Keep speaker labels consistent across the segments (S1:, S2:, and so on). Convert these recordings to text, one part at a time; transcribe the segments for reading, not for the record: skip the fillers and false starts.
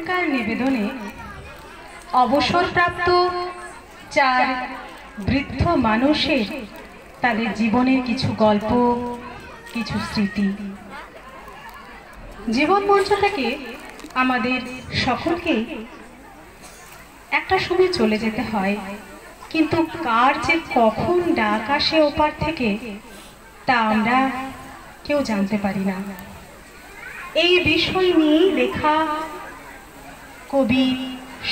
S1: এখনকার নিবেদনে অবসরপ্রাপ্ত চার বৃদ্ধ মানুষের তাদের জীবনের কিছু গল্প, কিছু স্মৃতি। জীবন মঞ্চ থেকে আমাদের সকলকে একটা সময় চলে যেতে হয়, কিন্তু কার যে কখন ডাক আসে ওপার থেকে তা আমরা কেউ জানতে পারি না। এই বিষয় নিয়ে লেখা কবি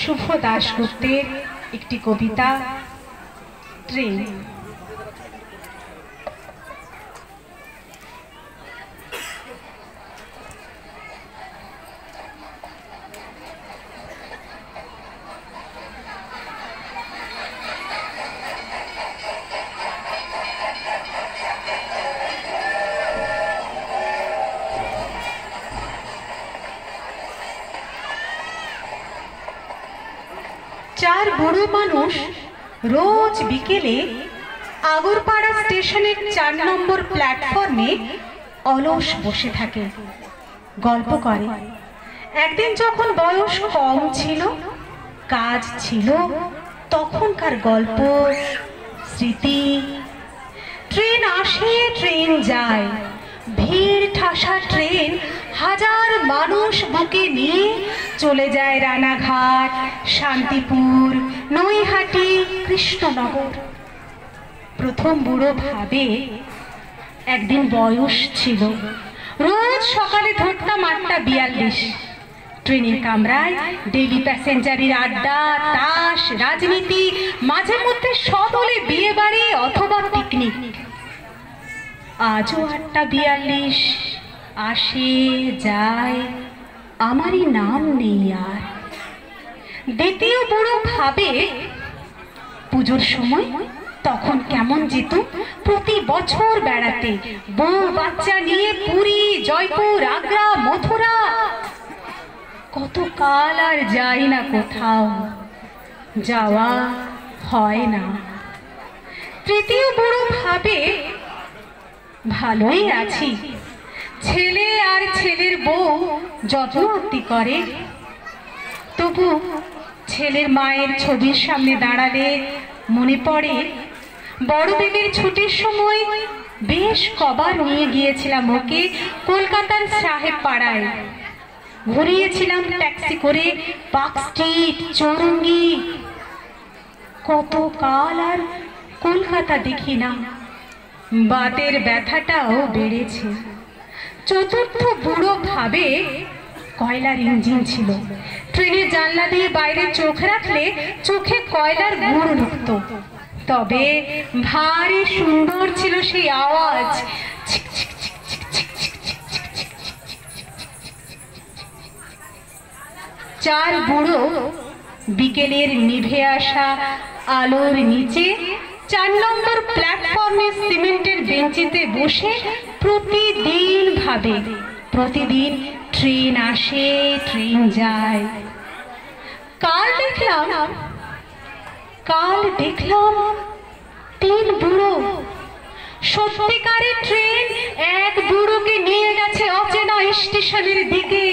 S1: শুভ দাশগুপ্তের একটি কবিতা ট্রেন। চার বুড়ো মানুষ রোজ বিকেলে আগরপাড়া স্টেশনের 4 নম্বর প্ল্যাটফর্মে অলস বসে থাকে, গল্প করে। একদিন যখন বয়স কম ছিল, কাজ ছিল, তখনকার গল্প, স্মৃতি। ট্রেন আসে, ট্রেন যায়, ভিড় ঠাসা ট্রেন হাজার মানুষ বুকে নিয়ে চলে যায় রানাঘাট, শান্তিপুর, নৈহাটি, কৃষ্ণনগর। প্রথম বুড়ো ভাবে একদিন বয়স ছিল, রোজ সকালে ধরতাম 8:42। ট্রেনের কামরায় ডেইলি প্যাসেঞ্জারের আড্ডা, তাস, রাজনীতি, মাঝে মধ্যে সদলে বিয়ে বাড়ি অথবা পিকনিক। আজও 8:42 আসে যায়, আমারই নাম নেই আর। দ্বিতীয় বুড়ো ভাবে পুজোর সময় তখন কেমন যেত প্রতি বছর বেড়াতে, বউ বাচ্চা নিয়ে পুরী, জয়পুর, আগ্রা, মথুরা। কত কাল আর যাই না কোথাও, যাওয়া হয় না। তৃতীয় বুড়ো ভাবে ভালোই আছি, ছেলে আর ছেলের বউ যত্ন করে, তবু ছেলের মায়ের ছবির সামনে দাঁড়ালে মনে পড়ে বড়দিনের ছুটির সময় বেশ কবার নিয়ে গিয়েছিলাম ওকে কলকাতার সাহেব পাড়ায়। ঘুরিয়েছিলাম ট্যাক্সি করে পার্ক স্ট্রিট, চৌরঙ্গি। কত কাল আর কলকাতা দেখি না, বাতের ব্যথাটাও বেড়েছে। চতুর্থ বুড়ো ভাবে কয়লার ইঞ্জিন ছিল, ট্রেনের জানলা দিয়ে বাইরে চোখ রাখলে চোখে কয়লার গুড় ঢুকত, তবে ভারী সুন্দর ছিল সেই আওয়াজ। চার বুড়ো বিকেলের নিভে আসা আলোর নিচে 4 নম্বর প্ল্যাটফর্মে সিমেন্টের বেঞ্চিতে বসে প্রতিদিন ভাবে, প্রতিদিন ট্রেন আসে, ট্রেন যায়। কাল দেখলাম 3 বুড়ো। সত্যিকারের ট্রেন এক বুড়োকে নিয়ে গেছে অচেনা স্টেশনের দিকে।